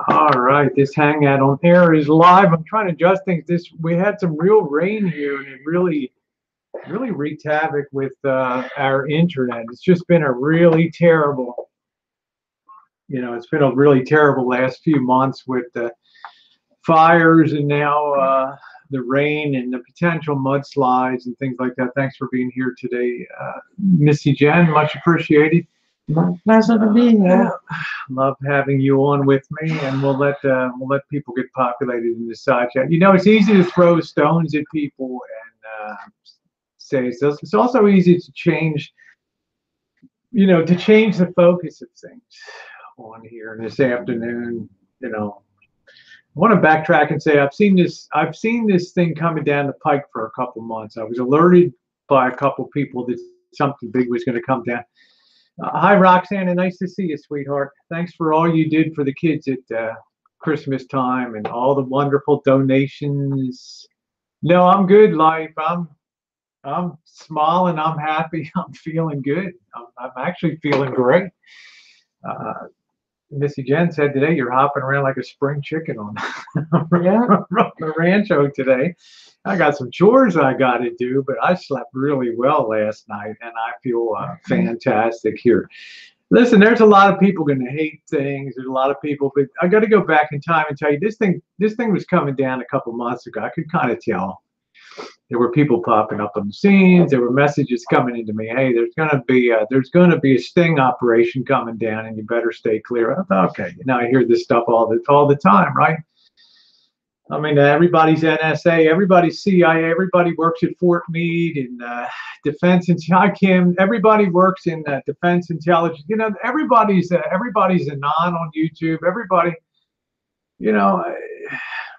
All right, this hangout on air is live. I'm trying to adjust things. We had some real rain here, and it really wreaked havoc with our internet. It's just been a really terrible, it's been a really terrible last few months with the fires and now the rain and the potential mudslides and things like that. Thanks for being here today, Missy Jen. Much appreciated. My pleasure to be here. Love having you on with me, and we'll let people get populated in the side chat. It's easy to throw stones at people and say stuff. It's also easy to change the focus of things on here. And this afternoon, I want to backtrack and say I've seen this thing coming down the pike for a couple months. I was alerted by a couple people that something big was going to come down. Hi, Roxanne, and nice to see you, sweetheart. Thanks for all you did for the kids at Christmas time and all the wonderful donations. No, I'm good, life. I'm smiling. I'm happy. I'm feeling good. I'm actually feeling great. Uh, Missy Jen said today you're hopping around like a spring chicken on Yeah. the rancho today. I got some chores I got to do, but I slept really well last night, and I feel fantastic here. Listen, there's a lot of people going to hate things. There's a lot of people, but I got to go back in time and tell you this thing was coming down a couple months ago. I could kind of tell. There were people popping up on the scenes. There were messages coming into me. Hey, there's going to be a sting operation coming down, and you better stay clear. I thought, okay, I hear this stuff all the time, right? I mean, everybody's NSA, everybody's CIA, everybody works at Fort Meade and defense and hi Kim. Everybody works in defense intelligence. Everybody's a non on YouTube. Everybody, you know,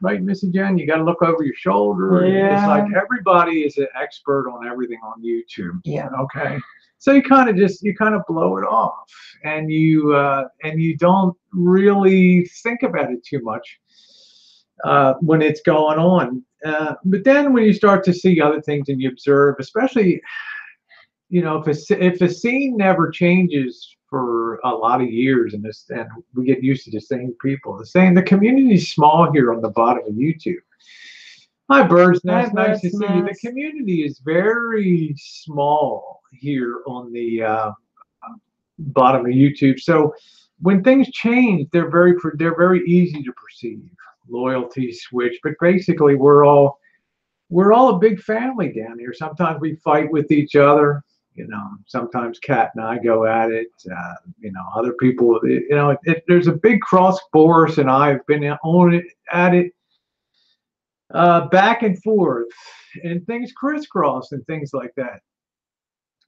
right, Missy Jen, you got to look over your shoulder. Yeah. It's like everybody is an expert on everything on YouTube. Yeah. Okay. So you kind of blow it off, and you don't really think about it too much when it's going on. But then when you start to see other things and you observe, especially, if a scene never changes for a lot of years and we get used to the same people, the community's small here on the bottom of YouTube. Hi, Bird's Nest. Hi, Nice to Bird's see you. The Nest. community is very small here on the bottom of YouTube. So when things change, they're very easy to perceive. Loyalty switch, but basically we're all a big family down here. Sometimes we fight with each other. Sometimes Kat and I go at it. Other people. There's a big cross. Boris and I have been on it at it back and forth, and things crisscross and things like that.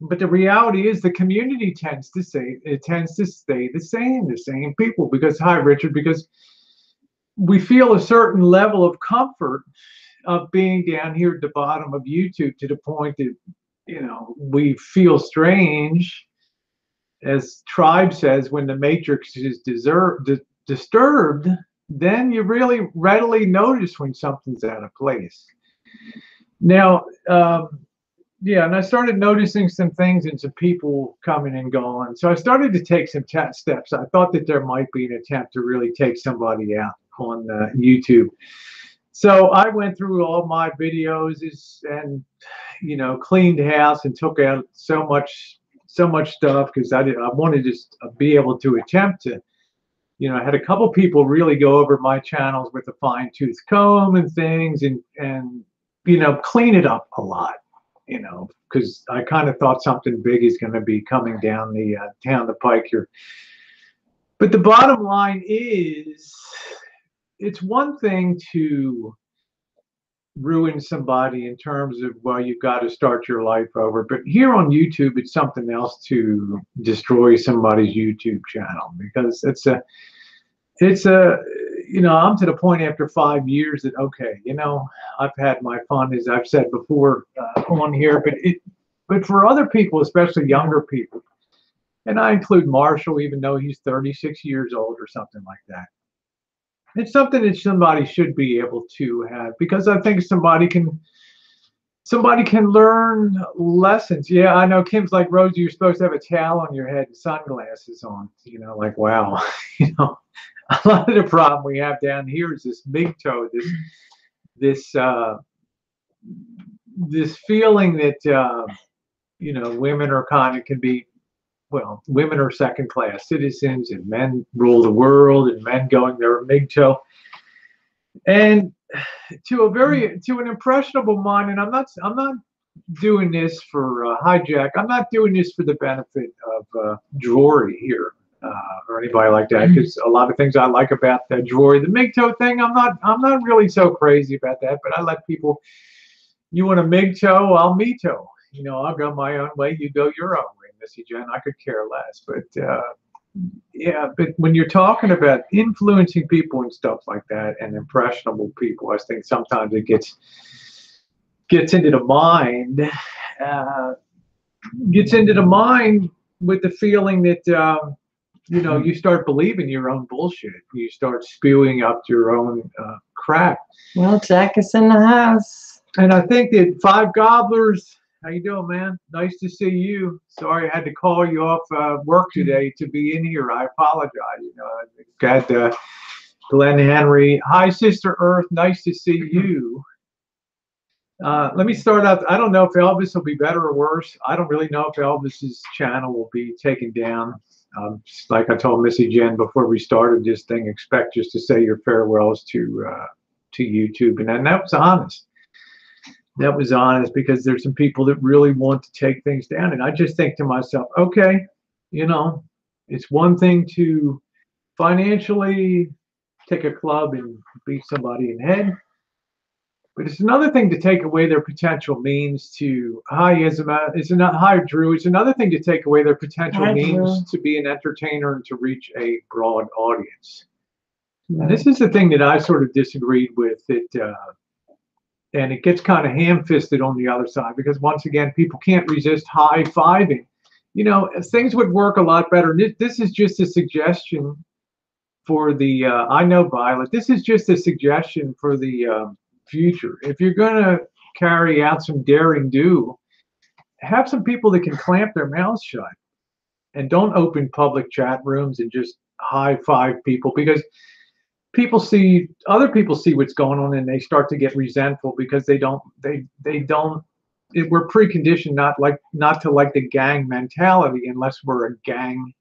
But the reality is, the community tends to stay the same people. Because hi, Richard, because we feel a certain level of comfort of being down here at the bottom of YouTube, to the point that we feel strange, as Tribe says, when the matrix is disturbed. Then you really readily notice when something's out of place. Now, yeah, and I started noticing some things and some people coming and going. So I started to take some steps. I thought that there might be an attempt to really take somebody out on YouTube. So I went through all my videos and cleaned house and took out so much stuff, because I wanted to just be able to attempt to. I had a couple people really go over my channels with a fine tooth comb and things, and clean it up a lot. Because I kind of thought something big is going to be coming down the pike here. But the bottom line is, it's one thing to ruin somebody in terms of, well, you've got to start your life over. But here on YouTube, it's something else to destroy somebody's YouTube channel, because I'm to the point after 5 years that, okay, I've had my fun, as I've said before on here, but for other people, especially younger people, and I include Marshall, even though he's 36 years old or something like that. It's something that somebody should be able to have, because I think somebody can learn lessons. Yeah, I know Kim's like, Rosie, you're supposed to have a towel on your head and sunglasses on. Like, wow. a lot of the problem we have down here is this MGTOW, this this feeling that women are kind of can be, well, women are second class citizens and men rule the world and men going their MGTOW. And to an impressionable mind, and I'm not doing this for hijack. I'm not doing this for the benefit of Drury here or anybody like that, because a lot of things I like about that Drury, the MGTOW thing, I'm not really so crazy about that. But I let people, you want a MGTOW, I'll MeTOW. I'll go my own way, you go your own way, Missy Jen. I could care less. But yeah, but when you're talking about influencing people and stuff like that, and impressionable people, I think sometimes it gets into the mind, with the feeling that you start believing your own bullshit. You start spewing up your own crap. Well, Jack is in the house. And I think that Five Gobblers, how you doing, man? Nice to see you. Sorry I had to call you off work today to be in here. I apologize. Got Glenn Henry. Hi, Sister Earth. Nice to see you. Let me start out. I don't know if Elvis will be better or worse. I don't really know if Elvis's channel will be taken down. Like I told Missy Jen before we started this thing, expect just to say your farewells to YouTube, and that was honest. That was honest, because there's some people that really want to take things down, and I just think to myself, okay, it's one thing to financially take a club and beat somebody in the head. But it's another thing to take away their potential means to, hi Drew. It's another thing to take away their potential means to be an entertainer and to reach a broad audience. And this is the thing that I sort of disagreed with, and it gets kind of ham-fisted on the other side, because once again, people can't resist high-fiving. Things would work a lot better. This is just a suggestion for the, I know, Violet, this is just a suggestion for the future. If you're going to carry out some daring do, have some people that can clamp their mouths shut and don't open public chat rooms and just high-five people, because other people see what's going on, and they start to get resentful because they don't we're preconditioned not to like the gang mentality unless we're a gang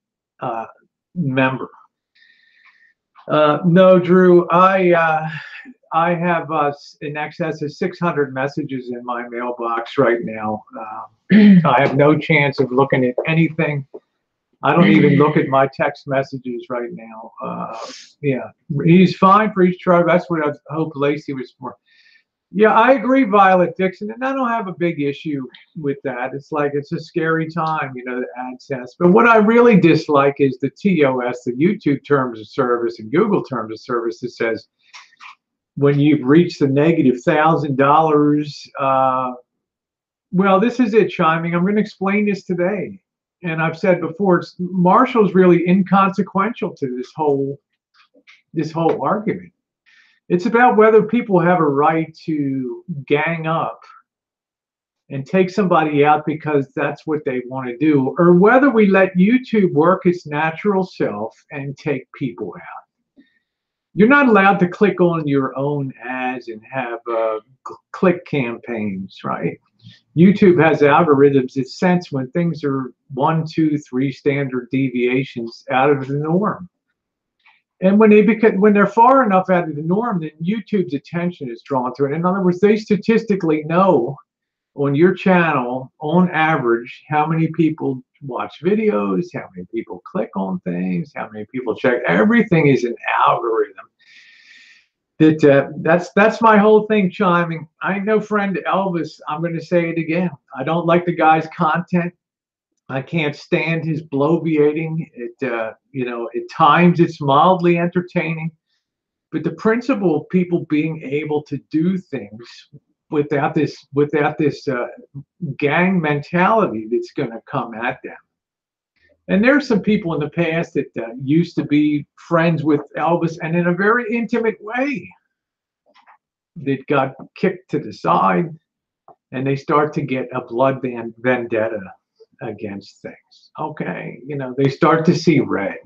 member. No, Drew, I have in excess of 600 messages in my mailbox right now. I have no chance of looking at anything. I don't even look at my text messages right now. Yeah, he's fine for each tribe. That's what I hope Lacey was for. Yeah, I agree, Violet Dixon, and I don't have a big issue with that. It's like it's a scary time, the AdSense. But what I really dislike is the TOS, the YouTube Terms of Service and Google Terms of Service, that says when you've reached the -$1,000, well, this is it, Chiming. I'm going to explain this today. And I've said before, Marshall's really inconsequential to this whole argument. It's about whether people have a right to gang up and take somebody out because that's what they want to do, or whether we let YouTube work its natural self and take people out. You're not allowed to click on your own ads and have click campaigns, right? YouTube has algorithms that sense when things are 1, 2, 3 standard deviations out of the norm. And when they're far enough out of the norm, then YouTube's attention is drawn to it. In other words, they statistically know on your channel, on average, how many people watch videos, how many people click on things, how many people check. Everything is an algorithm. That's my whole thing, Chiming. I ain't no friend to Elvis. I'm going to say it again. I don't like the guy's content. I can't stand his bloviating. At times it's mildly entertaining, but the principle of people being able to do things without this gang mentality that's going to come at them. And there's some people in the past that used to be friends with Elvis, and in a very intimate way, that got kicked to the side, and they start to get a blood vendetta against things. Okay, they start to see red.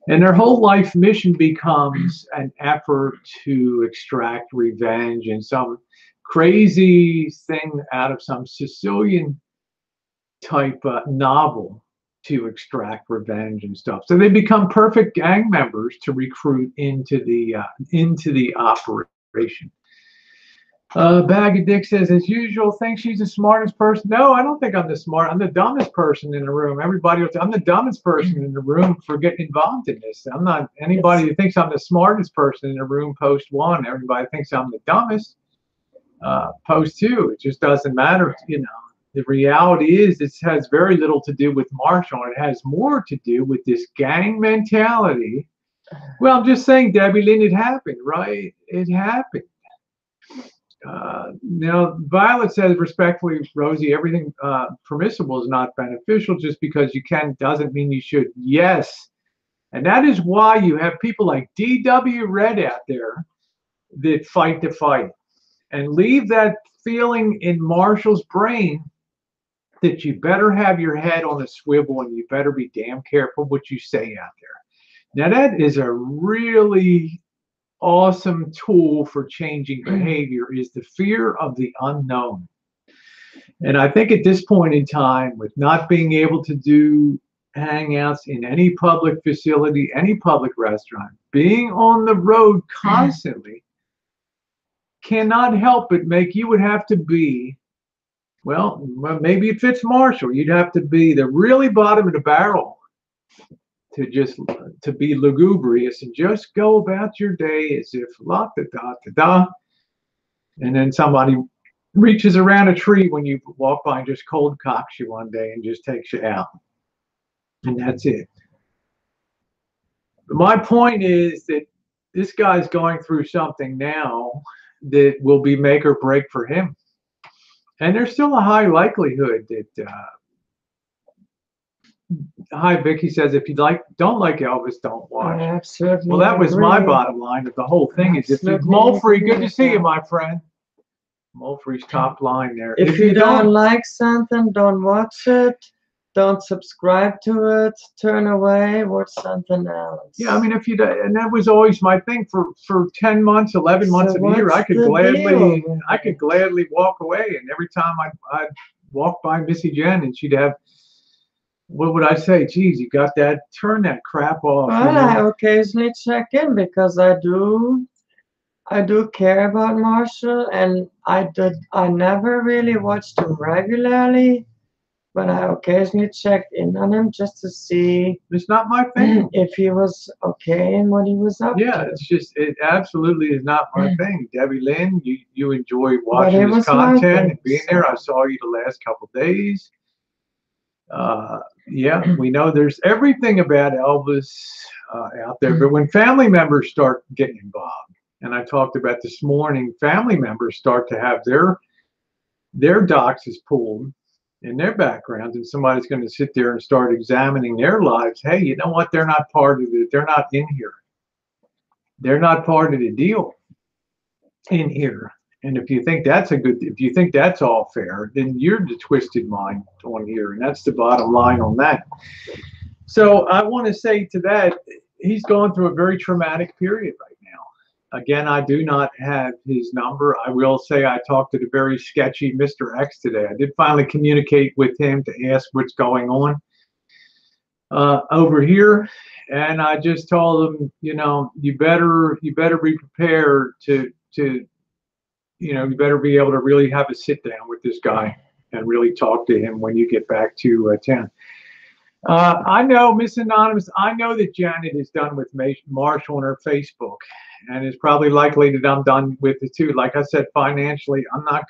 And their whole life mission becomes an effort to extract revenge and some crazy thing out of some Sicilian type novel to extract revenge and stuff. So they become perfect gang members to recruit into the operation. Bag of Dick says, as usual, think she's the smartest person. No, I don't think I'm the smart. I'm the dumbest person in the room. Everybody else, I'm the dumbest person in the room for getting involved in this. I'm not anybody who thinks I'm the smartest person in the room. Post one, everybody thinks I'm the dumbest. Post two, it just doesn't matter. You know, the reality is this has very little to do with Marshall. It has more to do with this gang mentality. Well, I'm just saying, Debbie Lynn, it happened, right? It happened. Now, Violet says respectfully, Rosie, everything permissible is not beneficial. Just because you can doesn't mean you should. Yes. And that is why you have people like D.W. Red out there that fight the fight and leave that feeling in Marshall's brain that you better have your head on a swivel and you better be damn careful what you say out there. Now, that is a really awesome tool for changing behavior, is the fear of the unknown. And I think at this point in time, with not being able to do hangouts in any public facility, any public restaurant, being on the road constantly cannot help but make you would have to be, well, maybe it fits Marshall. You'd have to be the really bottom of the barrel to be lugubrious and just go about your day as if la da da da da, and then somebody reaches around a tree when you walk by and just cold cocks you one day and just takes you out, and that's it. But my point is that this guy's going through something now that will be make or break for him, and there's still a high likelihood that hi, Vicky says, if you don't like Elvis, don't watch. I absolutely Well, that was agree. my bottom line of the whole thing. Is if you, Mulfrey, good to see you, my friend. Mulfrey's top line there. If you don't like something, don't watch it. Don't subscribe to it. Turn away. Watch something else. Yeah, I mean, if you, and that was always my thing for 10 months, 11 months of the year. I could gladly walk away, and every time I'd walk by Missy Jen, and she'd have, what would I say? Geez, you got that? Turn that crap off. Well, I occasionally check in because I do care about Marshall, and I never really watched him regularly, but I occasionally checked in on him just to see. It's not my thing. If he was okay and what he was up to. Yeah, it's just, it absolutely is not my thing. Debbie Lynn, you enjoy watching his content and being there. I saw you the last couple of days. Yeah, we know there's everything about Elvis out there, but when family members start getting involved, and I talked about this morning, family members start to have their doxes pulled in their backgrounds, and somebody's going to sit there and start examining their lives. Hey, you know what? They're not part of it. They're not in here. They're not part of the deal in here. And if you think that's all fair, then you're the twisted mind on here, and that's the bottom line on that. So I want to say to that, he's going through a very traumatic period right now. Again, I do not have his number. I will say I talked to the very sketchy Mr. X today. I did finally communicate with him to ask what's going on over here, and I just told him, you know, you better be prepared to you better be able to really have a sit down with this guy and really talk to him when you get back to town. I know, Miss Anonymous, I know that Janet is done with Marshall on her Facebook, and it's probably likely that I'm done with it too. Like I said, financially, I'm not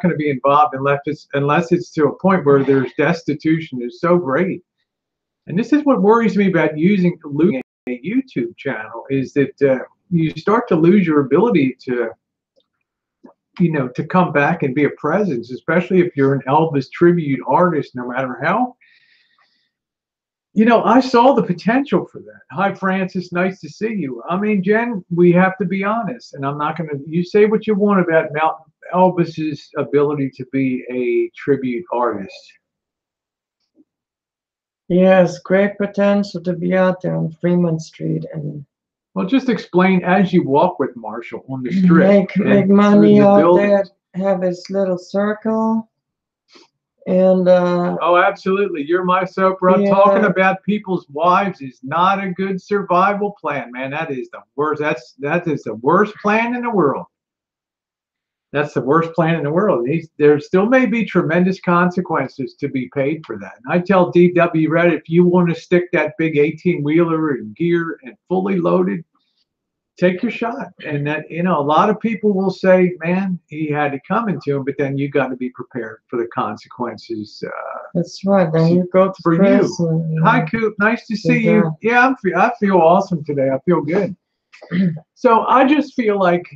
gonna be involved unless it's to a point where there's destitution is so great. And this is what worries me about losing a YouTube channel, is that you start to lose your ability to come back and be a presence, especially if you're an Elvis tribute artist, no matter how. I saw the potential for that. Hi, Francis. Nice to see you. I mean, Jen, we have to be honest, and I'm not going to, you say what you want about Elvis's ability to be a tribute artist. He has great potential to be out there on Fremont Street and Well, just explain as you walk with Marshall on the strip make and money through the out buildings. there, have his little circle, and Oh, absolutely. You're my soap rub. Talking yeah, about people's wives is not a good survival plan, man. That is the worst. That is the worst plan in the world. That's the worst plan in the world. There still may be tremendous consequences to be paid for that. And I tell DW Red, if you want to stick that big 18-wheeler in gear and fully loaded, take your shot. And that, a lot of people will say, man, he had it coming to him, but then you got to be prepared for the consequences that's right. Then you go to for you. prison. Hi, Coop. Nice to see Yeah. you. Yeah, I feel awesome today. I feel good. So I just feel like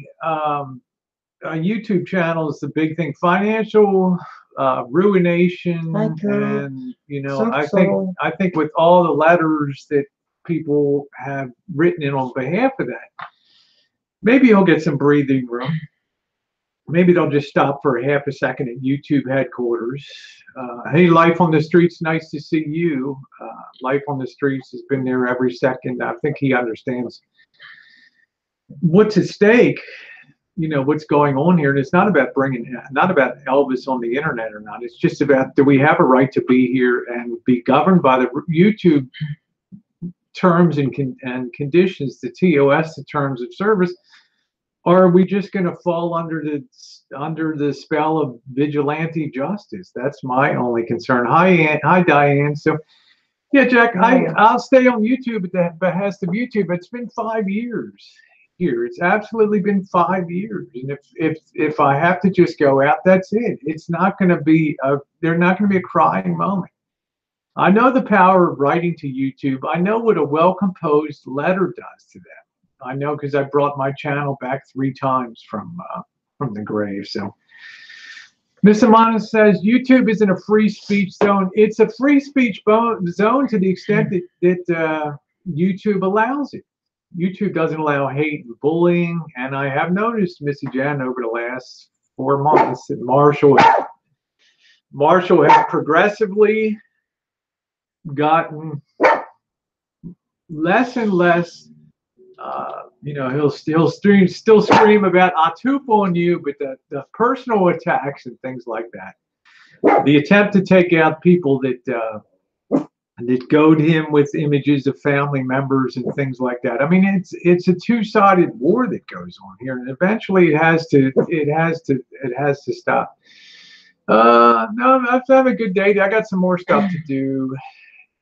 a YouTube channel is the big thing. Financial ruination, Hi, Coop. and So I think with all the letters that people have written in on behalf of that, maybe he'll get some breathing room. Maybe they'll just stop for a half a second at YouTube headquarters. Hey, Life on the Streets, nice to see you. Life on the Streets has been there every second. I think he understands what's at stake, what's going on here. And it's not about not about Elvis on the internet or not. It's just about, do we have a right to be here and be governed by the YouTube terms and conditions, the TOS, the terms of service? Or are we just going to fall under the spell of vigilante justice? That's my only concern. Hi, Diane. So, yeah, Jack, I'll stay on YouTube at the behest of YouTube. It's been 5 years here. It's absolutely been 5 years, and if I have to just go out, that's it. It's not going to be there's not going to be a crying moment. I know the power of writing to YouTube. I know what a well-composed letter does to them. I know because I brought my channel back 3 times from the grave. So, Miss Amana says YouTube isn't a free speech zone. It's a free speech zone to the extent that YouTube allows it. YouTube doesn't allow hate and bullying, and I have noticed, Missy Jen, over the last 4 months that Marshall has progressively gotten less and less. He'll still scream about "Atup on you," but the personal attacks and things like that, the attempt to take out people that goad him with images of family members and things like that. I mean, it's a two-sided war that goes on here, and eventually it has to stop. No, have a good day. I got some more stuff to do.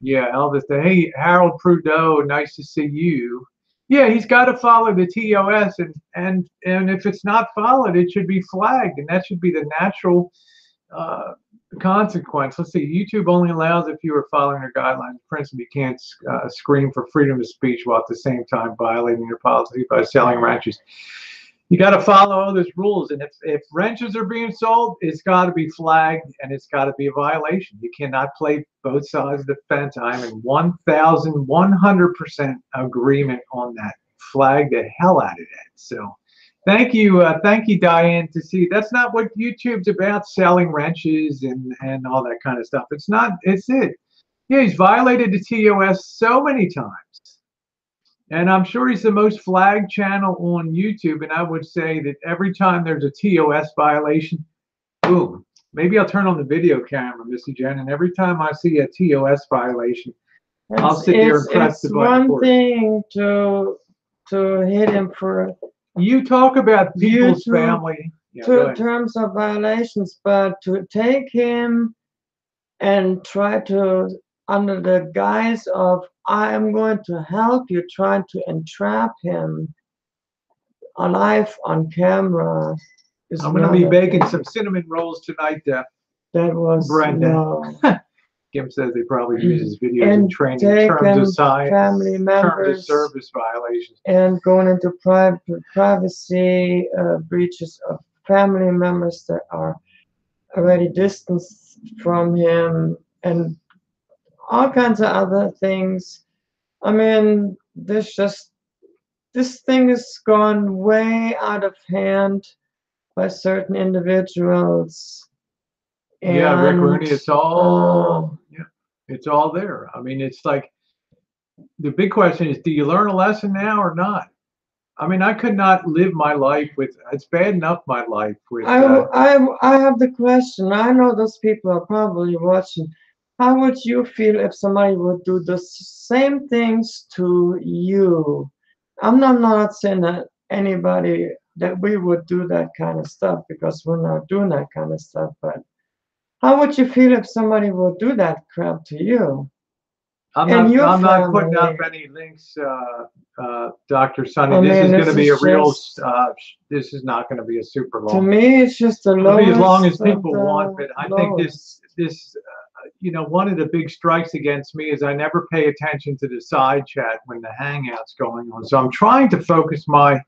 Yeah, Elvis. Hey, Harold Trudeau, nice to see you. Yeah, he's got to follow the TOS, and if it's not followed, it should be flagged, and that should be the natural consequence. Let's see. YouTube only allows if you are following their guidelines. Principally, you can't scream for freedom of speech while at the same time violating your policy by selling wrenches. You got to follow all those rules, and if wrenches are being sold, it's got to be flagged, and it's got to be a violation. You cannot play both sides of the fence. I'm in 1,100% agreement on that. Flag the hell out of that. So, thank you, Diane. To see that's not what YouTube's about, selling wrenches and all that kind of stuff. It's not. It's it. Yeah, he's violated the TOS so many times. And I'm sure he's the most flagged channel on YouTube. And I would say that every time there's a TOS violation, boom. Maybe I'll turn on the video camera, Missy Jen, and every time I see a TOS violation, I'll sit there and press the button. It's one thing to hit him for. You talk about people's family. Yeah, terms of violations, but to take him and try to, under the guise of I am going to help you, trying to entrap him alive on camera. I'm going to be baking some cinnamon rolls tonight, that was Brenda. No. Kim says they probably use his videos in training in terms of science, family members, terms of service violations. And going into privacy breaches of family members that are already distanced from him, and all kinds of other things. I mean, this thing has gone way out of hand by certain individuals. Yeah, Rick Rooney, it's all. It's all there. I mean, it's like the big question is, do you learn a lesson now or not? I mean, I could not live my life with, it's bad enough my life with, I have the question. I know those people are probably watching. How would you feel if somebody would do the same things to you? I'm not saying that anybody that we would do that kind of stuff because we're not doing that kind of stuff, but how would you feel if somebody would do that crap to you and your I'm not putting up family? any links, Dr. Sonny. I This mean, is going to this be a is real, just, this is not going to be a super to long. me, it's just the It'll be as long as lowest of people want, the but I think lowest. you know, one of the big strikes against me is I never pay attention to the side chat when the hangout's going on. So I'm trying to focus my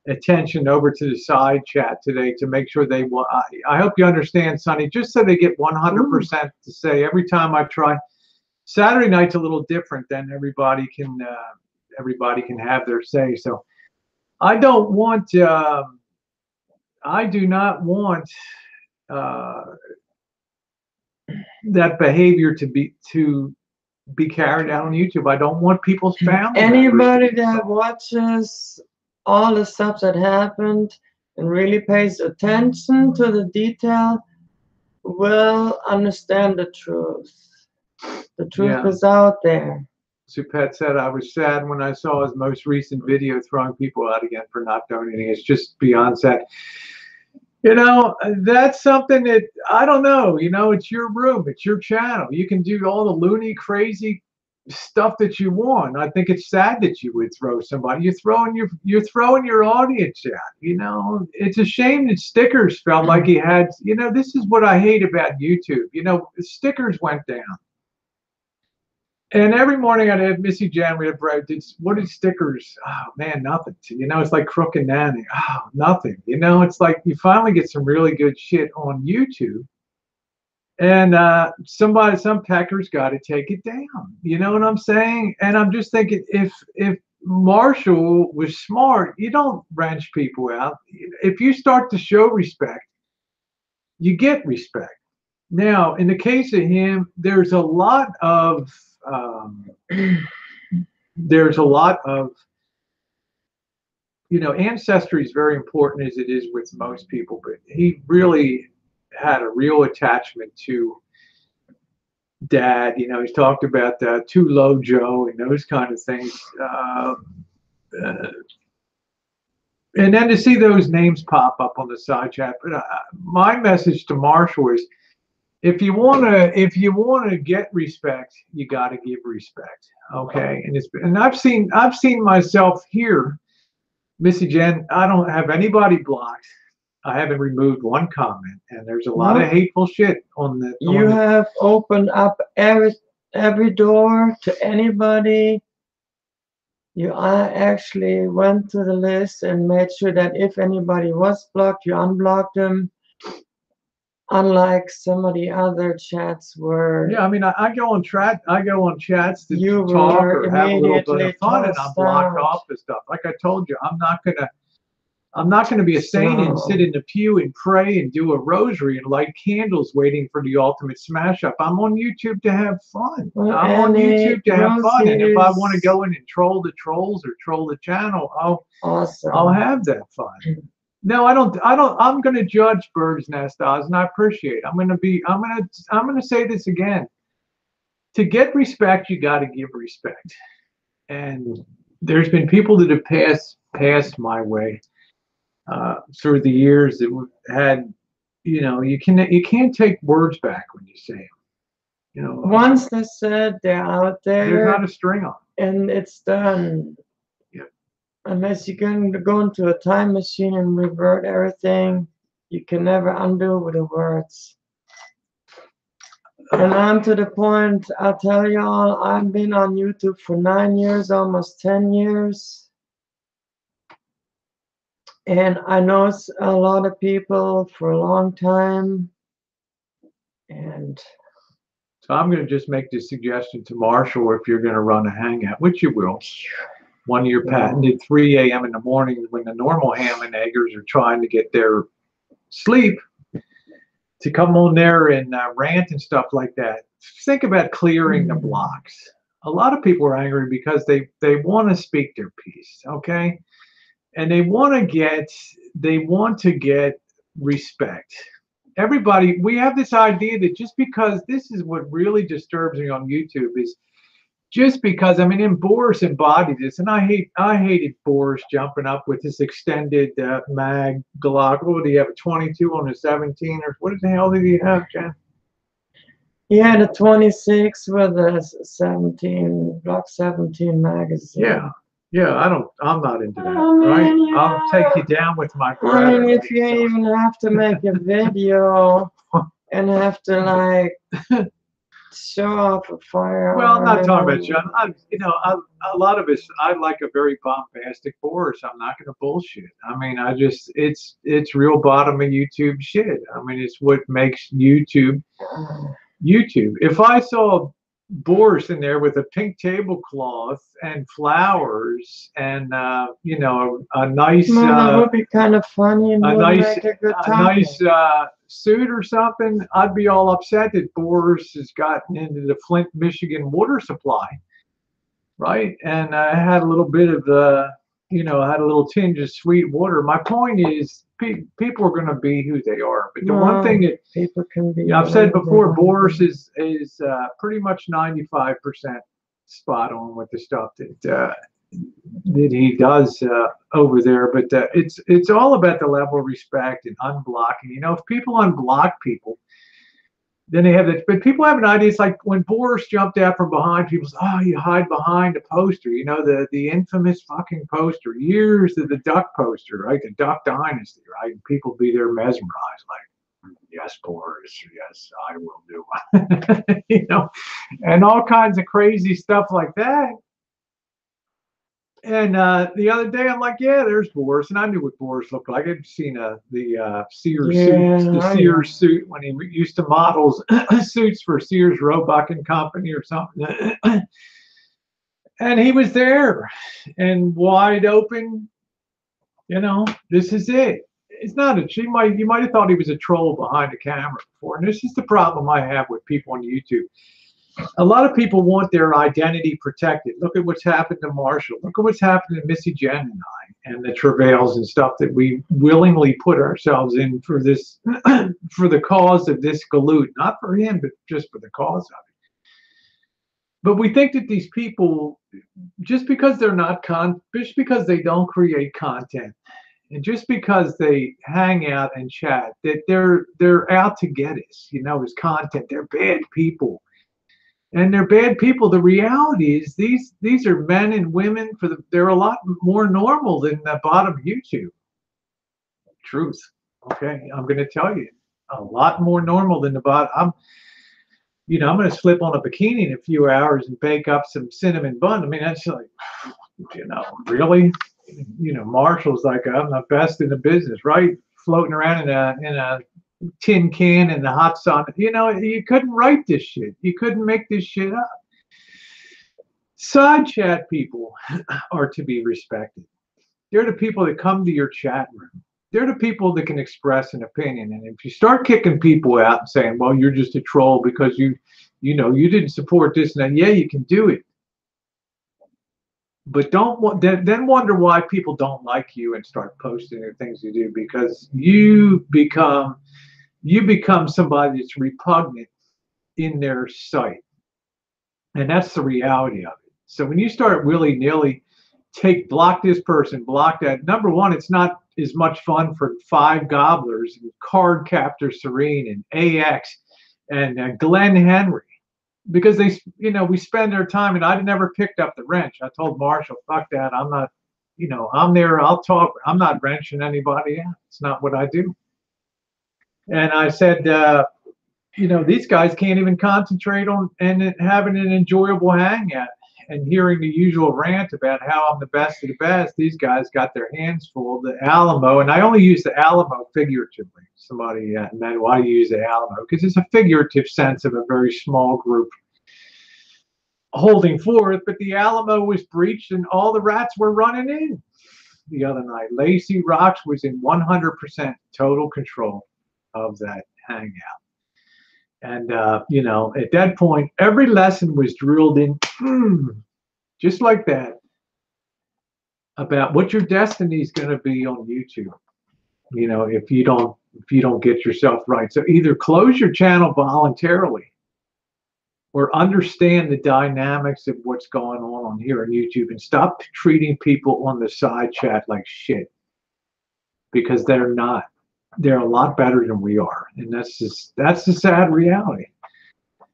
attention over to the side chat today to make sure they want. I hope you understand, Sonny, just so they get 100% to say every time I try. Saturday night's a little different than everybody can have their say. So I don't want, I do not want uh, that behavior to be carried out on YouTube. I don't want people's family members to Anybody be that involved. watches all the stuff that happened and really pays attention to the detail will understand the truth. The truth Yeah. is out there. Supet said, I was sad when I saw his most recent video throwing people out again for not donating. It's just beyond sad. You know, that's something that I don't know. You know, it's your room, it's your channel. You can do all the loony, crazy stuff that you want. I think it's sad that you would throw somebody. You're throwing your audience out. You know, it's a shame that Stickers felt like he had. You know, this is what I hate about YouTube. You know, Stickers went down. And every morning I'd have Missy Jan, we have bread. What is Stickers? Oh man, nothing. You know, it's like Crook and Nanny. Oh, nothing. You know, it's like you finally get some really good shit on YouTube. And some pecker's got to take it down. You know what I'm saying? And I'm just thinking, if Marshall was smart, you don't wrench people out. If you start to show respect, you get respect. Now, in the case of him, there's a lot of, you know, ancestry is very important as it is with most people, but he really had a real attachment to dad. You know, he's talked about Too Low Joe and those kind of things. And then to see those names pop up on the side chat. But my message to Marshall is, if you wanna get respect, you got to give respect. Okay, and I've seen myself here, Missy Jen. I don't have anybody blocked. I haven't removed one comment, and there's a lot of hateful shit on the. You have opened up every door to anybody. You actually went to the list and made sure that if anybody was blocked, you unblocked them. Unlike some of the other chats where I mean, I go on chats to you talk were or have a little bit immediately of fun, and I'm tossed blocked out. off the stuff. Like I told you, I'm not gonna be a saint and sit in the pew and pray and do a rosary and light candles waiting for the ultimate smash up. I'm on YouTube to have fun. Well, I'm on YouTube to have fun, and if I want to is go in and troll the trolls or troll the channel, I'll awesome. have that fun. No, I don't. I'm going to judge Bird's Nest, Oz, and I appreciate it. I'm going to say this again. To get respect, you got to give respect. And there's been people that have passed my way through the years that had, you know, you can't take words back when you say them. You know, once they said they're out there's there not a string on them. and it's done. Unless you can go into a time machine and revert everything, you can never undo with the words. And I'm to the point, I'll tell y'all, I've been on YouTube for 9 years, almost 10 years. And I know a lot of people for a long time. And so I'm going to just make this suggestion to Marshall, if you're going to run a hangout, which you will. One of your patented 3 a.m. in the morning when the normal ham and eggers are trying to get their sleep, to come on there and rant and stuff like that. think about clearing the blocks. A lot of people are angry because they want to speak their piece, okay? And they want to get respect. Everybody, we have this idea that just because this is what really disturbs me on YouTube is just because, I mean, and Boris embodied this, and I hated Boris jumping up with this extended mag Glock. What did he have, a 22 on a 17, or what the hell did he have, Jen? He had a 26 with a 17, Glock 17 magazine. Yeah, I'm not into that, Oh, man, right? yeah. I'll take you down with my I mean, if you so. even have to make a video and have to like show off a firearm. Well, I'm not talking about John. A lot of us, I like a very bombastic Boris. I'm not going to bullshit. I mean, it's real bottom of YouTube shit. I mean, it's what makes YouTube. If I saw Boris in there with a pink tablecloth and flowers and a nice that would be kind of funny and would make a good topic. nice suit or something, I'd be all upset that Boris has gotten into the Flint, Michigan water supply, right? And I had a little bit of had a little tinge of sweet water. My point is, people are going to be who they are. But the one thing that people can be, I've said before, Boris is pretty much 95% spot on with the stuff that he does over there. But it's all about the level of respect and unblocking. If people unblock people, then they have that. But people have an idea. It's like when Boris jumped out from behind, people say, "Oh, you hide behind a poster." The infamous fucking poster, years of the Duck poster, right? The Duck Dynasty, right? And people be there mesmerized, like, "Yes, Boris, yes, I will do," and all kinds of crazy stuff like that. And the other day, I'm like, yeah, there's Boris, and I knew what Boris looked like. I'd seen the Sears suit when he used to model suits for Sears, Roebuck and Company or something. And he was there, and wide open. This is it. It's not you might have thought he was a troll behind the camera before, and this is the problem I have with people on YouTube. A lot of people want their identity protected. Look at what's happened to Marshall. Look at what's happened to Missy Jen and I, and the travails and stuff that we willingly put ourselves in for this, for the cause of this galoot. Not for him, but just for the cause of it. But we think that these people, just because they're not just because they don't create content, and just because they hang out and chat, that they're out to get us. As content, they're bad people. And they're bad people. The reality is these are men and women. They're a lot more normal than the bottom of YouTube. Truth. Okay, I'm going to tell you, a lot more normal than the bottom. I'm going to slip on a bikini in a few hours and bake up some cinnamon bun. I mean, that's like, really. Marshall's like, I'm the best in the business, right? Floating around in a tin can in the hot sun. You couldn't write this shit. You couldn't make this shit up. Side chat people are to be respected. They're the people that come to your chat room. They're the people that can express an opinion. And if you start kicking people out and saying, well, you're just a troll because you didn't support this and that, yeah, you can do it. But then wonder why people don't like you and start posting the things you do, because you become somebody that's repugnant in their sight. And that's the reality of it. So when you start willy-nilly block this person, block that, number one, it's not as much fun for Five Gobblers and Card Captor Serene and AX and Glenn Henry, because we spend their time, and I never picked up the wrench. I told Marshall, fuck that. I'm not, I'm there. I'll talk. I'm not wrenching anybody out. It's not what I do. And I said, these guys can't even concentrate on and having an enjoyable hangout and hearing the usual rant about how I'm the best of the best. These guys got their hands full of the Alamo, and I only use the Alamo figuratively. Somebody meant, why do you use the Alamo? Because it's a figurative sense of a very small group holding forth, but the Alamo was breached and all the rats were running in the other night. Lacey Rocks was in 100% total control of that hangout. And, you know, at that point, every lesson was drilled in, just like that, about what your destiny is going to be on YouTube. You know, if you don't get yourself right. So either close your channel voluntarily or understand the dynamics of what's going on here on YouTube and stop treating people on the side chat like shit, because they're not. They're a lot better than we are. And that's the sad reality.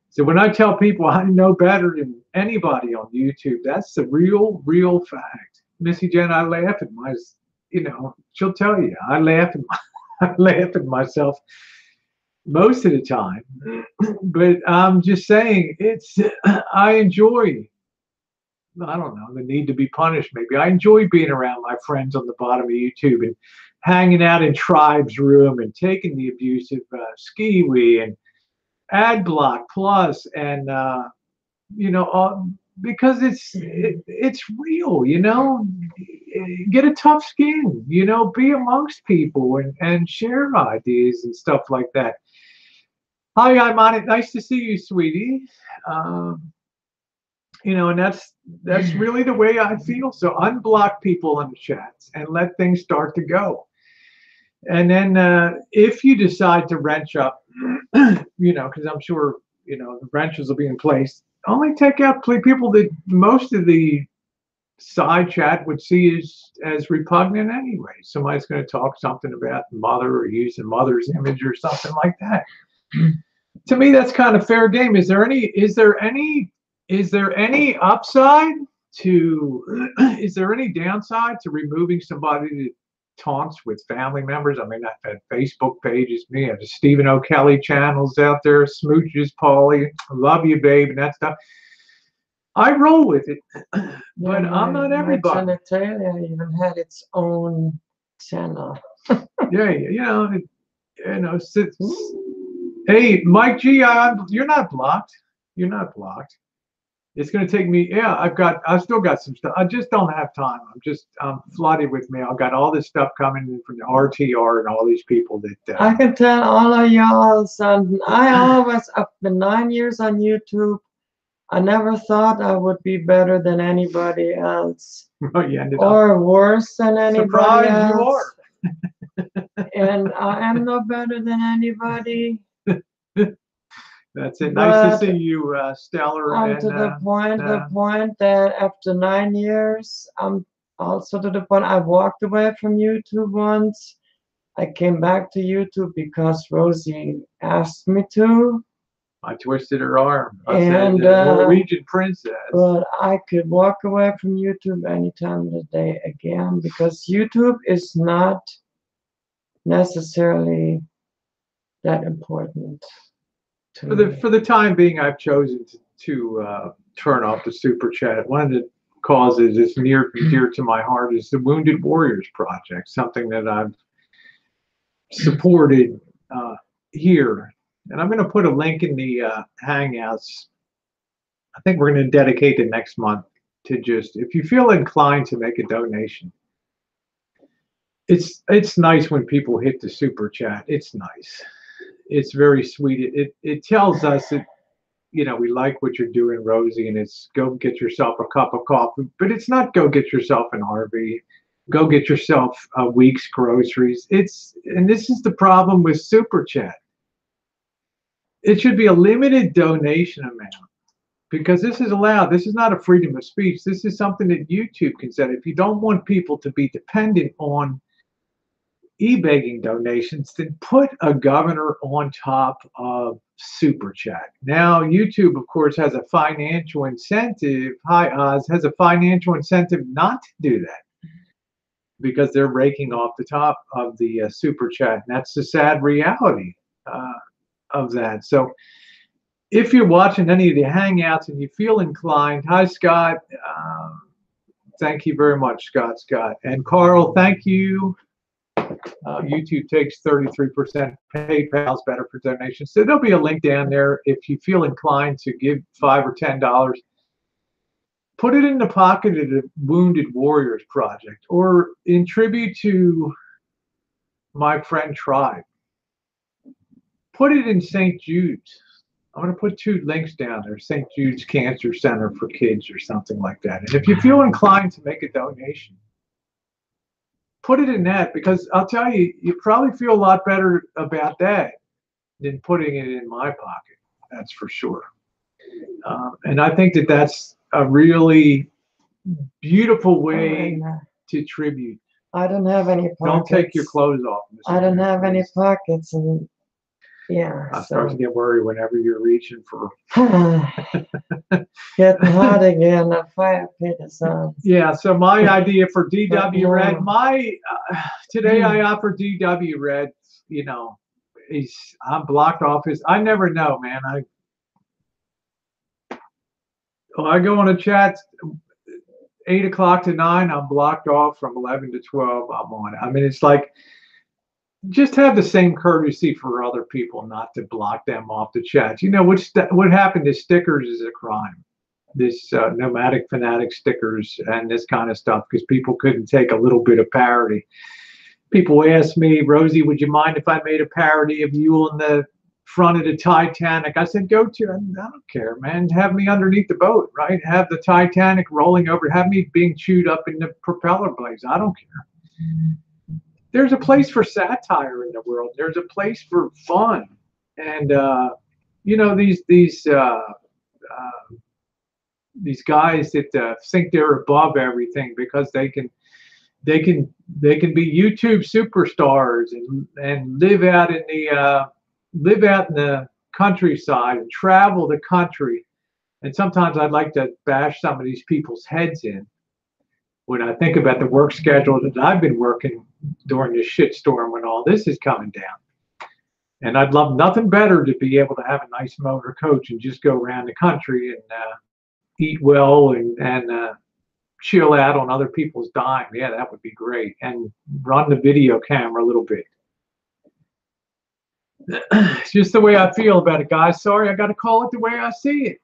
So when I tell people I know better than anybody on YouTube, that's the real fact. Missy Jen, I laugh at my, you know, she'll tell you, I laugh at I laugh at myself most of the time. But I'm just saying, I enjoy, I don't know, the need to be punished maybe. I enjoy being around my friends on the bottom of YouTube and hanging out in Tribe's room and taking the abusive skiwi and ad block plus and you know, because it's real, you know. Get a tough skin, you know, be amongst people and share ideas and stuff like that. Hi, I'm on it. Nice to see you, sweetie. You know, and that's really the way I feel. So unblock people in the chats and let things start to go. And then if you decide to wrench up, you know, because I'm sure, you know, the wrenches will be in place, only take out people that most of the side chat would see as repugnant anyway. Somebody's going to talk something about mother or using mother's image or something like that. To me, that's kind of fair game. Is there any upside to, is there any downside to removing somebody that taunts with family members? I mean, I've had Facebook pages, me, I have the Stephen O'Kelly channels out there, smooches, Paulie, love you, babe, and that stuff. I roll with it, but I'm not everybody. My genitalia even had its own channel. Yeah, you know, hey, Mike G, you're not blocked. You're not blocked. It's going to take me. Yeah, I've still got some stuff. I just don't have time. I'm flooded with mail. I've got all this stuff coming in from the RTR and all these people that. I can tell all of y'all, son. I've been 9 years on YouTube. I never thought I would be better than anybody else. Oh, you ended or worse than anybody Surprise, else. you are. And I am no better than anybody. That's it. Nice to see you, Stellar. I'm to the point that after 9 years, I'm also to the point I walked away from YouTube once. I came back to YouTube because Rosie asked me to. I twisted her arm. I said, Norwegian princess. But I could walk away from YouTube any time of the day again, because YouTube is not necessarily that important to me. For the time being, I've chosen to turn off the super chat. One of the causes is near dear to my heart is the Wounded Warriors Project, something that I've supported here. And I'm going to put a link in the Hangouts. I think we're going to dedicate the next month to just, if you feel inclined to make a donation, it's nice when people hit the super chat. It's nice. It's very sweet. It tells us that, you know, we like what you're doing, Rosie, and it's go get yourself a cup of coffee. But it's not go get yourself an RV. Go get yourself a week's groceries. And this is the problem with super chat. It should be a limited donation amount, because this is allowed. This is not a freedom of speech. This is something that YouTube can set. If you don't want people to be dependent on e-begging donations, then put a governor on top of super chat. Now, YouTube, of course, has a financial incentive. Hi, Oz, has a financial incentive not to do that, because they're raking off the top of the super chat. And that's the sad reality of that. So if you're watching any of the Hangouts and you feel inclined, hi, Scott. Thank you very much, Scott. And Carl, thank you. YouTube takes 33%. PayPal's better for donations. So there'll be a link down there if you feel inclined to give $5 or $10. Put it in the pocket of the Wounded Warriors Project, or in tribute to my friend Tribe. Put it in St. Jude's. I'm going to put 2 links down there, St. Jude's Cancer Center for Kids or something like that. And if you feel inclined to make a donation, put it in that, because I'll tell you, you probably feel a lot better about that than putting it in my pocket. That's for sure. And I think that that's a really beautiful way to tribute. I don't have any pockets. Don't take your clothes off. I don't have any pockets, and yeah. I start to get worried whenever you're reaching for. Getting hot again. The fire pit is on. Yeah. So my idea for DW Red, today I offer DW Red. You know, I'm blocked off his. I never know, man. I go on a chat 8 o'clock to 9. I'm blocked off. From 11 to 12. I'm on it. I mean, it's like, just have the same courtesy for other people, not to block them off the chat. You know, what happened to stickers is a crime. This nomadic fanatic stickers and this kind of stuff, because people couldn't take a little bit of parody. People ask me, Rosie, would you mind if I made a parody of you on the front of the Titanic? I said, go to. I don't care, man. Have me underneath the boat, right? Have the Titanic rolling over. Have me being chewed up in the propeller blades. I don't care. There's a place for satire in the world. There's a place for fun, and you know, these guys that think they're above everything because they can be YouTube superstars and live out in the countryside and travel the country. And sometimes I'd like to bash some of these people's heads in when I think about the work schedule that I've been working during this shitstorm when all this is coming down. And I'd love nothing better to be able to have a nice motor coach and just go around the country and eat well and chill out on other people's dime. Yeah, that would be great. And run the video camera a little bit. It's just the way I feel about it, guys. Sorry, I got to call it the way I see it.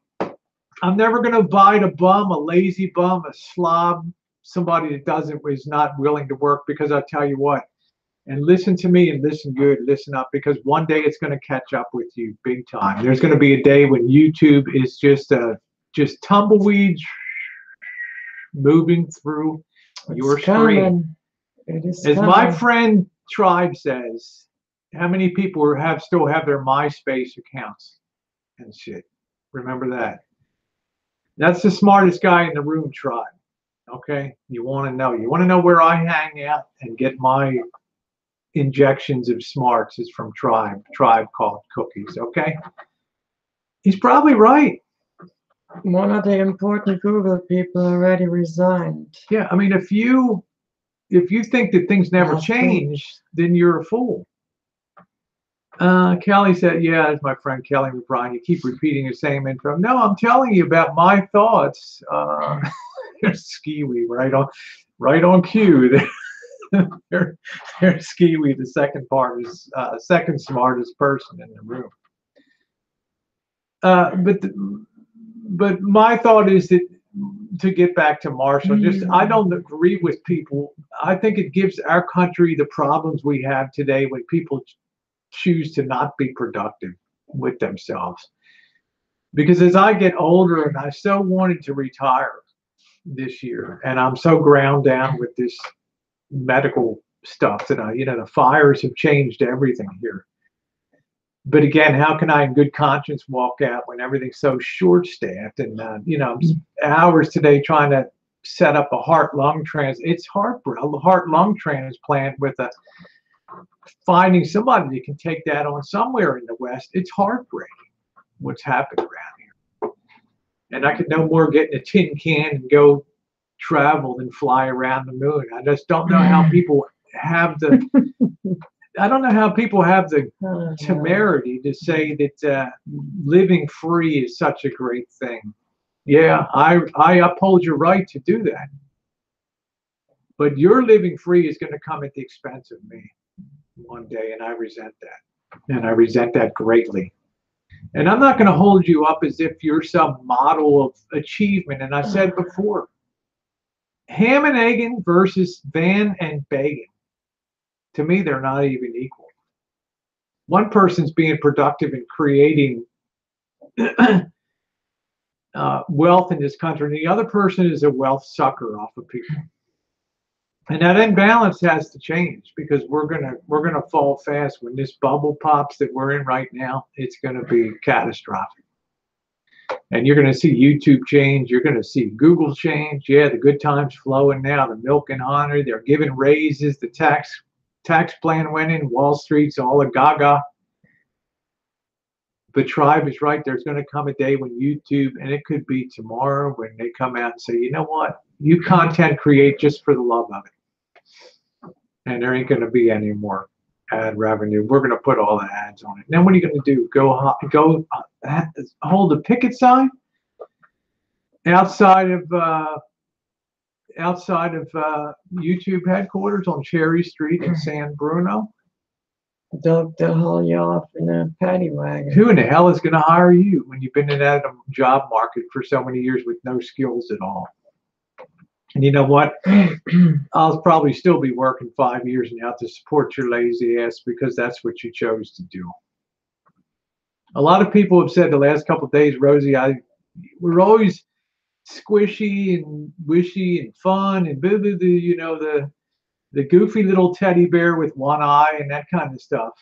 I'm never going to abide a bum, a lazy bum, a slob, somebody that is not willing to work, because I'll tell you what, and listen to me and listen good, listen up, because one day it's going to catch up with you big time. There's going to be a day when YouTube is just tumbleweeds moving through your screen. As my friend Tribe says, how many people still have their MySpace accounts and shit? Remember that. That's the smartest guy in the room, Tribe. Okay, you want to know. You want to know where I hang out and get my injections of smarts is from Tribe. Tribe called Cookies. Okay, he's probably right. One of the important Google people already resigned. Yeah, I mean, if you think that things never change, then you're a fool. Kelly said, yeah, that's my friend Kelly McBride. You keep repeating the same intro. No, I'm telling you about my thoughts. There's Skiwi right on cue. There's Skiwi, the second smartest person in the room. But my thought is that, to get back to Marshall, I don't agree with people. I think it gives our country the problems we have today when people choose to not be productive with themselves. Because as I get older, and I so wanted to retire this year, and I'm so ground down with this medical stuff that the fires have changed everything here. But again, how can I in good conscience walk out when everything's so short-staffed? And hours today trying to set up a heart-lung it's heart-lung transplant with finding somebody that can take that on somewhere in the West. It's heartbreaking what's happened around here. And I could no more get in a tin can and go travel than fly around the moon. I just don't know how people have the temerity to say that living free is such a great thing. Yeah, I uphold your right to do that. But your living free is going to come at the expense of me one day, and I resent that. And I resent that greatly. And I'm not going to hold you up as if you're some model of achievement. And I said before, Ham and Egan versus Van and Bagan. To me, they're not even equal. One person's being productive in creating wealth in this country, and the other person is a wealth sucker off of people. And that imbalance has to change, because we're gonna fall fast when this bubble pops that we're in right now. It's gonna be catastrophic. And you're going to see YouTube change. You're going to see Google change. Yeah, the good times flowing now. The milk and honey. They're giving raises. The tax plan went in. Wall Street's all a gaga. But Tribe is right. There's going to come a day when YouTube, and it could be tomorrow, when they come out and say, you know what? You content create just for the love of it. And there ain't going to be any more ad revenue. We're going to put all the ads on it. Then what are you going to do? Go hold a picket sign outside of YouTube headquarters on Cherry Street in San Bruno? They'll haul you off in a paddy wagon. Who in the hell is going to hire you when you've been in that job market for so many years with no skills at all? And you know what? I'll probably still be working 5 years now to support your lazy ass, because that's what you chose to do. A lot of people have said the last couple of days, Rosie, we're always squishy and wishy and fun and blah, blah, blah, you know, the goofy little teddy bear with one eye and that kind of stuff.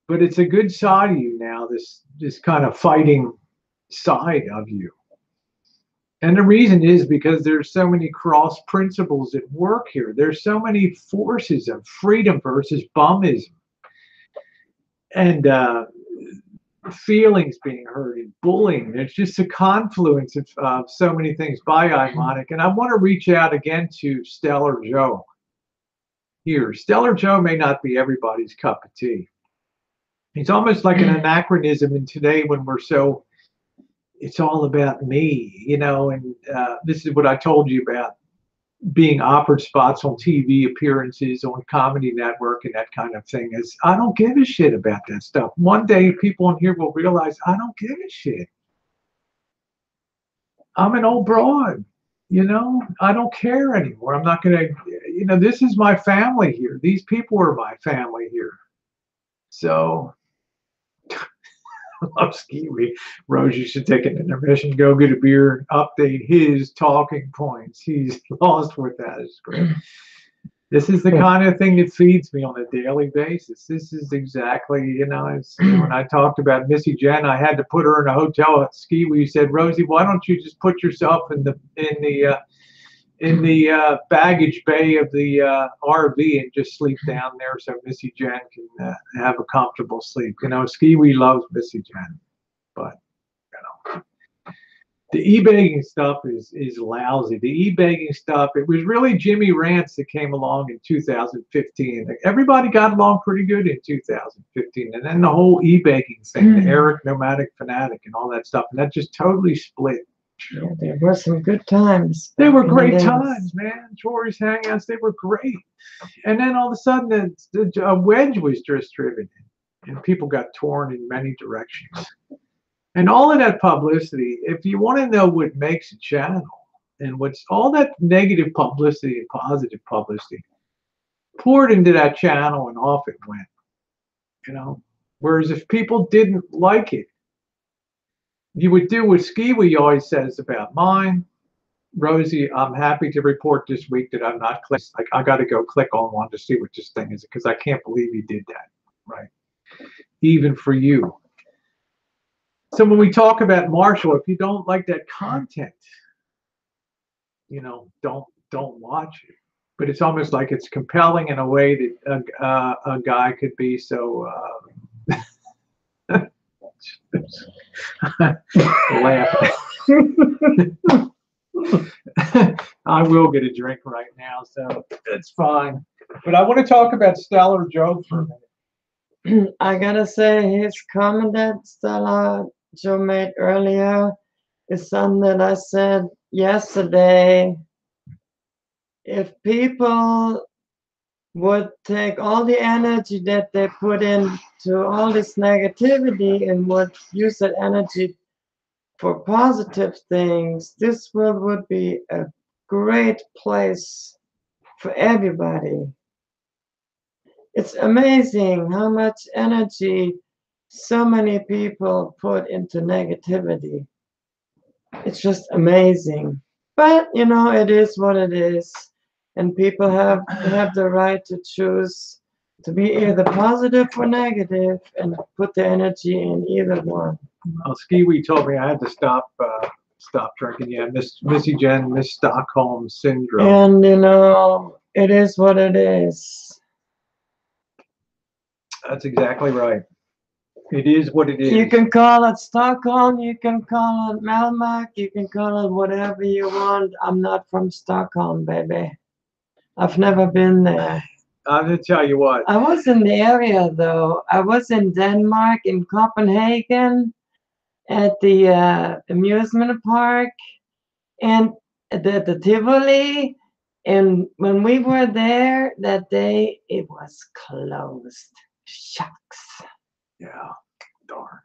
But it's a good side of you now, this kind of fighting side of you. And the reason is because there's so many cross principles at work here. There's so many forces of freedom versus bumism, and feelings being hurt and bullying. There's just a confluence of so many things. By Imonic. And I want to reach out again to Stellar Joe here. Stellar Joe may not be everybody's cup of tea. He's almost like an anachronism in today, when we're so, it's all about me, you know, and this is what I told you about being offered spots on TV appearances on Comedy Network and that kind of thing. Is I don't give a shit about that stuff. One day people in here will realize I don't give a shit. I'm an old broad, you know, I don't care anymore. I'm not going to, you know, this is my family here. These people are my family here. So love Skiwi. Rose, you should take an intermission, go get a beer, update his talking points. He's lost with that. It's great. This is the kind of thing that feeds me on a daily basis. This is exactly, you know, when I talked about Missy Jen, I had to put her in a hotel at Skiwi. Said, Rosie, why don't you just put yourself in the baggage bay of the RV and just sleep down there, so Missy Jen can have a comfortable sleep. You know, Skiwi loves Missy Jen, but you know, the e-begging stuff is lousy. The e-begging stuff, it was really Jimmy Rance that came along in 2015. Everybody got along pretty good in 2015, and then the whole e-begging thing, the Eric Nomadic Fanatic and all that stuff, and that just totally split. Yeah, there were some good times. They were great times, man. Tori's Hangouts, they were great. And then all of a sudden, a wedge was just driven in, and people got torn in many directions. And all of that publicity, if you want to know what makes a channel, and what's all that negative publicity and positive publicity poured into that channel, and off it went. You know, whereas if people didn't like it, you would do what Skiwi always says about mine. Rosie, I'm happy to report this week that I'm not clicked. Like, I got to go click on one to see what this thing is, because I can't believe you did that, right? Even for you. So when we talk about Marshall, if you don't like that content, you know, don't watch it. But it's almost like it's compelling in a way that a guy could be so. Laugh. I will get a drink right now, so it's fine. But I want to talk about Stellar Joe for a minute. I gotta say, his comment that Stellar Joe made earlier is something that I said yesterday. If people would take all the energy that they put into all this negativity and would use that energy for positive things, this world would be a great place for everybody. It's amazing how much energy so many people put into negativity. It's just amazing. But you know, it is what it is. And people have the right to choose to be either positive or negative and put the energy in either one. Well, Skiwi told me I had to stop drinking. Yeah, Missy Jen, Miss Stockholm syndrome. And you know, it is what it is. That's exactly right. It is what it is. You can call it Stockholm, you can call it Melmac, you can call it whatever you want. I'm not from Stockholm, baby. I've never been there. I'm gonna tell you what. I was in the area though. I was in Denmark, in Copenhagen, at the amusement park, and the Tivoli. And when we were there that day, it was closed. Shucks. Yeah, darn.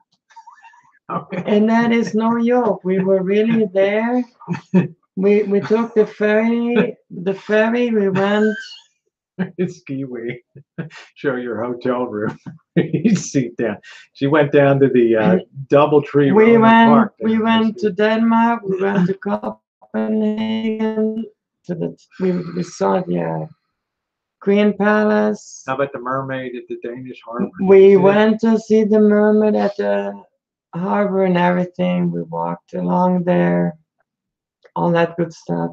Okay. And that is no joke. We were really there. We took the ferry. We went. It's Skiwi. Show your hotel room. You sit down. She went down to the DoubleTree. We went to Denmark. We went to Copenhagen. We saw the Queen Palace. How about the mermaid at the Danish harbor? We went to see the mermaid at the harbor and everything. We walked along there, all that good stuff.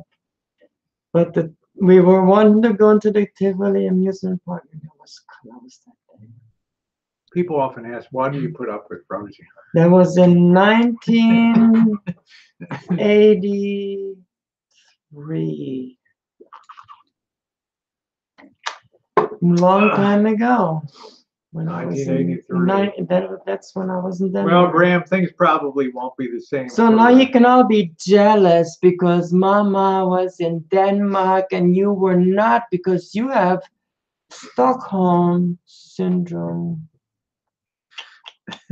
But we were wanting to go into the Tivoli amusement park, and it was closed that day. People often ask, why do you put up with Rosie? That was in 1983. Long time ago. When I was in 1983. That's when I was in Denmark. Well, Graham, things probably won't be the same. So now you can all be jealous because Mama was in Denmark and you were not, because you have Stockholm syndrome.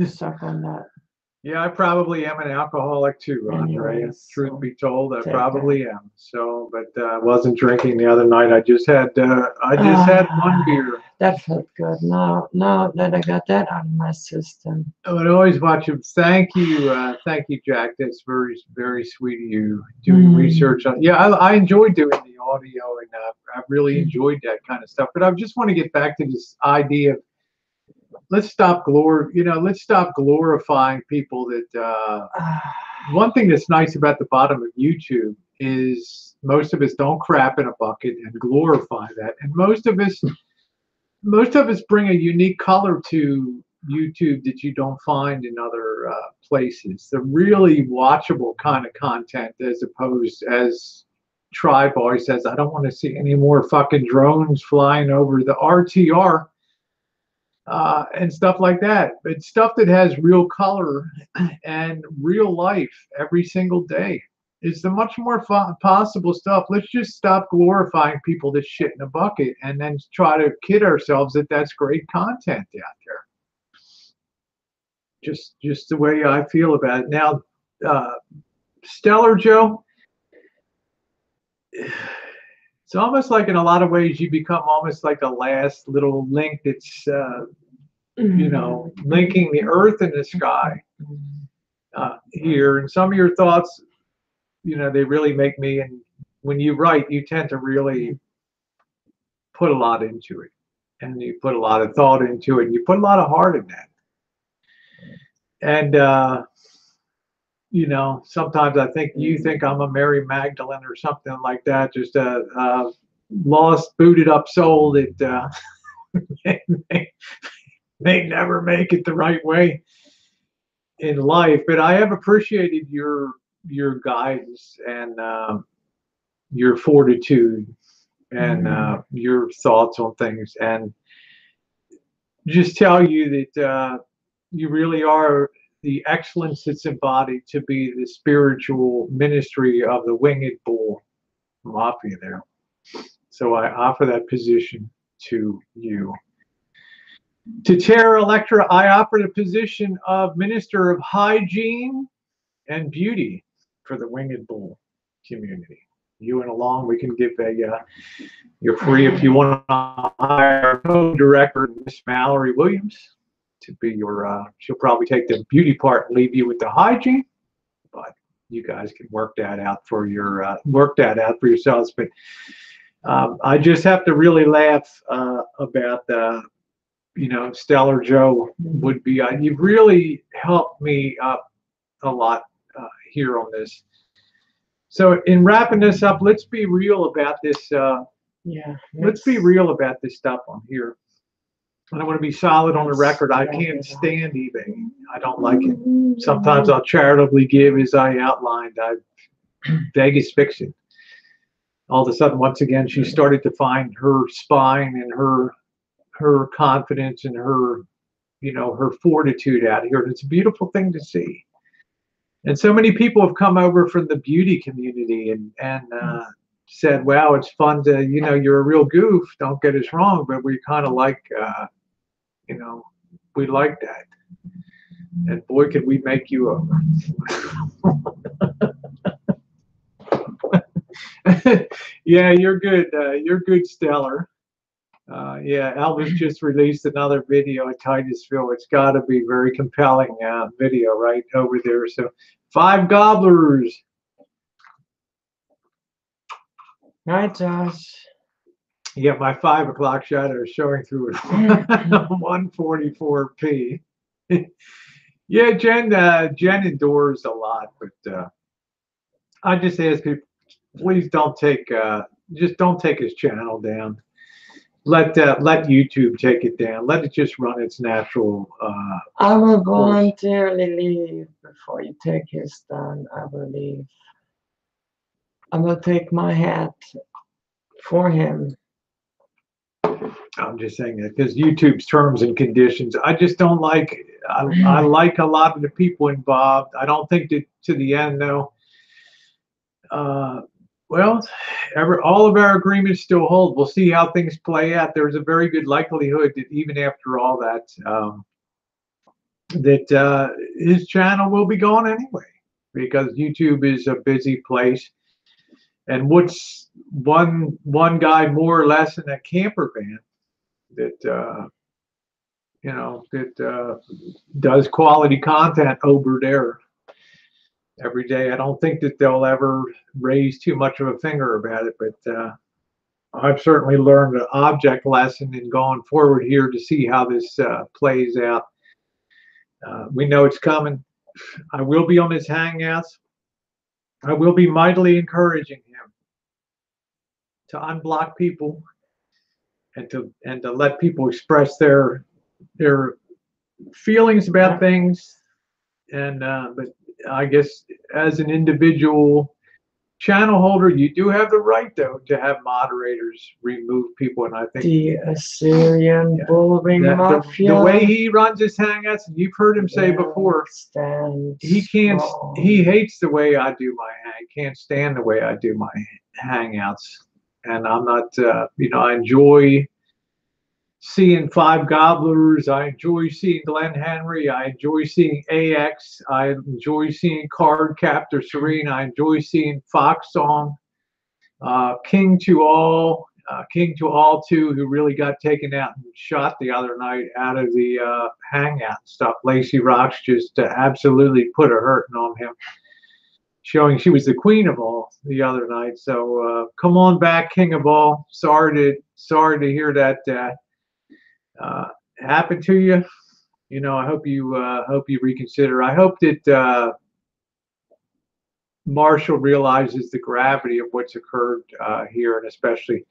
Suck on that. Yeah, I probably am an alcoholic too, Andrea. Anyways, Truth be told, I take probably am. So, but I wasn't drinking the other night. I just had one beer. That felt good. Now that I got that out of my system. I would always watch him. Thank you, Jack. That's very, very sweet of you doing research on. Yeah, I enjoy doing the audio, and I really enjoyed that kind of stuff. But I just want to get back to this idea of let's stop glorifying people that. One thing that's nice about the bottom of YouTube is most of us don't crap in a bucket and glorify that, and most of us bring a unique color to YouTube that you don't find in other places. The really watchable kind of content, as opposed, as Tribe always says, I don't want to see any more fucking drones flying over the RTR and stuff like that. But stuff that has real color and real life every single day is the much more possible stuff. Let's just stop glorifying people that shit in a bucket and then try to kid ourselves that that's great content out there. Just the way I feel about it. Now, Stellar Joe, it's almost like in a lot of ways you become almost like a last little link that's, linking the earth and the sky here. And some of your thoughts, they really make me, and when you write, you tend to really put a lot into it, and you put a lot of thought into it, and you put a lot of heart in that. And, sometimes I think you think I'm a Mary Magdalene or something like that, just a lost, booted up soul that may never make it the right way in life. But I have appreciated your guidance and your fortitude and your thoughts on things, and just tell you that you really are the excellence that's embodied to be the spiritual ministry of the Winged Bull Mafia there. So I offer that position to you. To Tara Electra, I offer the position of Minister of Hygiene and Beauty for the Winged Bull community. You and along, we can give you're free if you want to hire a co-director, Miss Mallory Williams. to be your. She'll probably take the beauty part and leave you with the hygiene, but you guys can work that out for yourselves. But I just have to really laugh about Stellar Joe would be. You've really helped me up a lot here on this. So in wrapping this up, let's be real about this. Let's be real about this stuff on here. And I want to be solid on the record. I can't stand eBay. I don't like it. Sometimes I'll charitably give, as I outlined. Vegas fiction. All of a sudden, once again, she started to find her spine and her confidence and her fortitude out here. And it's a beautiful thing to see. And so many people have come over from the beauty community and said, wow, it's fun to, you're a real goof. Don't get us wrong, but we kind of like, we like that. And boy, could we make you over. Yeah, you're good. You're good, Stellar. Yeah, Elvis just released another video at Titusville. It's got to be very compelling video right over there. So, 5 gobblers. Hi, Josh. Yeah, my 5 o'clock shadow is showing through at 1:44p. Yeah, Jen endures a lot, but I just ask people, please don't take his channel down. Let YouTube take it down. Let it just run its natural. I will voluntarily leave before you take his down. I will leave. I will take my hat for him. I'm just saying that because YouTube's terms and conditions, I just don't like. I like a lot of the people involved. I don't think that to the end though. Well, all of our agreements still hold. We'll see how things play out. There's a very good likelihood that even after all that, his channel will be gone anyway, because YouTube is a busy place. And what's one guy more or less in a camper van that does quality content over there every day. I don't think that they'll ever raise too much of a finger about it, but I've certainly learned an object lesson in going forward here to see how this plays out. We know it's coming. I will be on his Hangouts. I will be mightily encouraging him to unblock people and to let people express their feelings about things. And but I guess as an individual channel holder, you do have the right, though, to have moderators remove people. And I think the Assyrian Bullring Mafia. The way he runs his Hangouts, and you've heard him say before, he hates the way I do my can't stand the way I do my Hangouts. And I'm not, I enjoy seeing 5 Gobblers. I enjoy seeing Glenn Henry. I enjoy seeing AX. I enjoy seeing Card Captor Serene. I enjoy seeing Fox Song. King to All 2, who really got taken out and shot the other night out of the Hangout stuff. Lacey Rocks just absolutely put a hurting on him, showing she was the queen of all the other night. So come on back, King of All. Sorry to hear that happened to you. I hope you reconsider. I hope that Marshall realizes the gravity of what's occurred here, and especially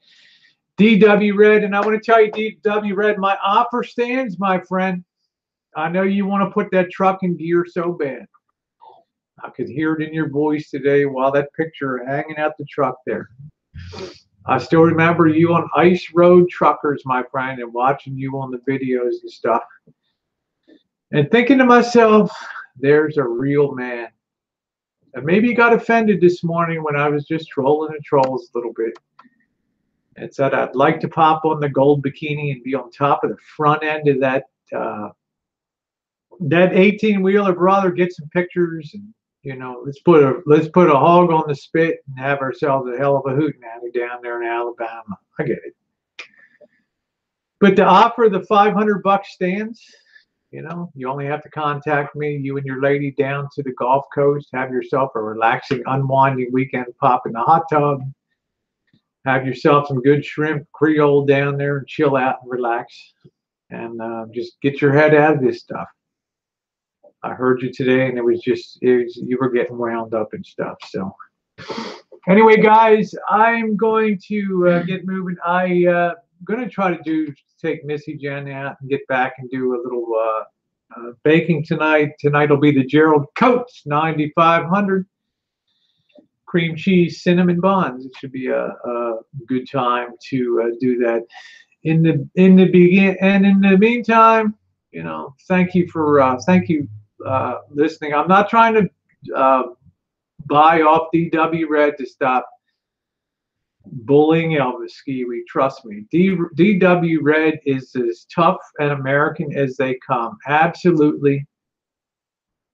DW Red. And I want to tell you, DW Red, my offer stands, my friend. I know you want to put that truck in gear so bad. I could hear it in your voice today while that picture hanging out the truck there. I still remember you on Ice Road Truckers, my friend, and watching you on the videos and stuff. And thinking to myself, there's a real man. And maybe he got offended this morning when I was just trolling the trolls a little bit. And said I'd like to pop on the gold bikini and be on top of the front end of that 18-wheeler, brother. Get some pictures and let's put a hog on the spit and have ourselves a hell of a hootenanny down there in Alabama. I get it. But to offer the $500 stands, You know, you only have to contact me, you and your lady down to the Gulf Coast, have yourself a relaxing, unwinding weekend, pop in the hot tub, have yourself some good shrimp Creole down there and chill out and relax and just get your head out of this stuff. I heard you today and it was you were getting wound up and stuff. So anyway, guys, I'm going to get moving. I going to try to take Missy Jen out and get back and do a little baking tonight. Tonight will be the Gerald Coates 9500 cream cheese cinnamon buns. It should be a good time to do that. In the begin and in the meantime, you know, thank you listening. I'm not trying to buy off DW Red to stop bullying Elvis Skiwi. Trust me, DW Red is as tough and American as they come. Absolutely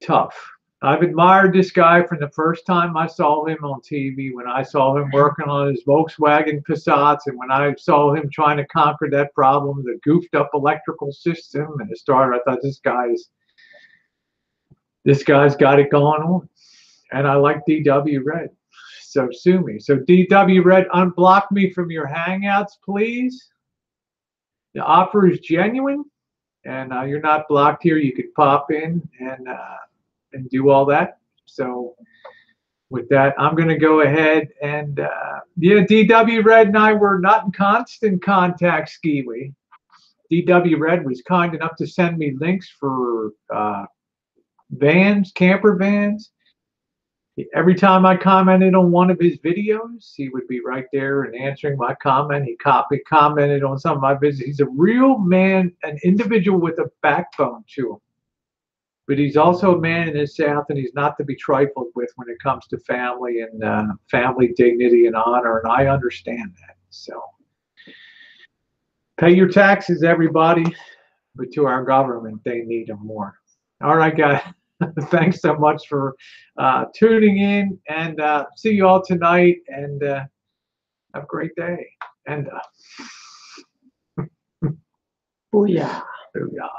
tough. I've admired this guy from the first time I saw him on TV, when I saw him working on his Volkswagen Passats, and when I saw him trying to conquer that problem, the goofed up electrical system and the starter. I thought this guy's got it going on. And I like DW Red. So sue me. So DW Red, unblock me from your hangouts, please. The offer is genuine, and you're not blocked here. You could pop in and do all that. So with that, I'm going to go ahead and yeah, DW Red and I were not in constant contact, Skiwi. DW Red was kind enough to send me links for vans, camper vans. Every time I commented on one of his videos, he would be right there and answering my comment. He commented on some of my videos. He's a real man, an individual with a backbone to him. But he's also a man in the South, and he's not to be trifled with when it comes to family and family dignity and honor, and I understand that. So pay your taxes, everybody, but to our government, they need them more. All right, guys. Thanks so much for tuning in, and see you all tonight, and have a great day. And Booyah. booyah.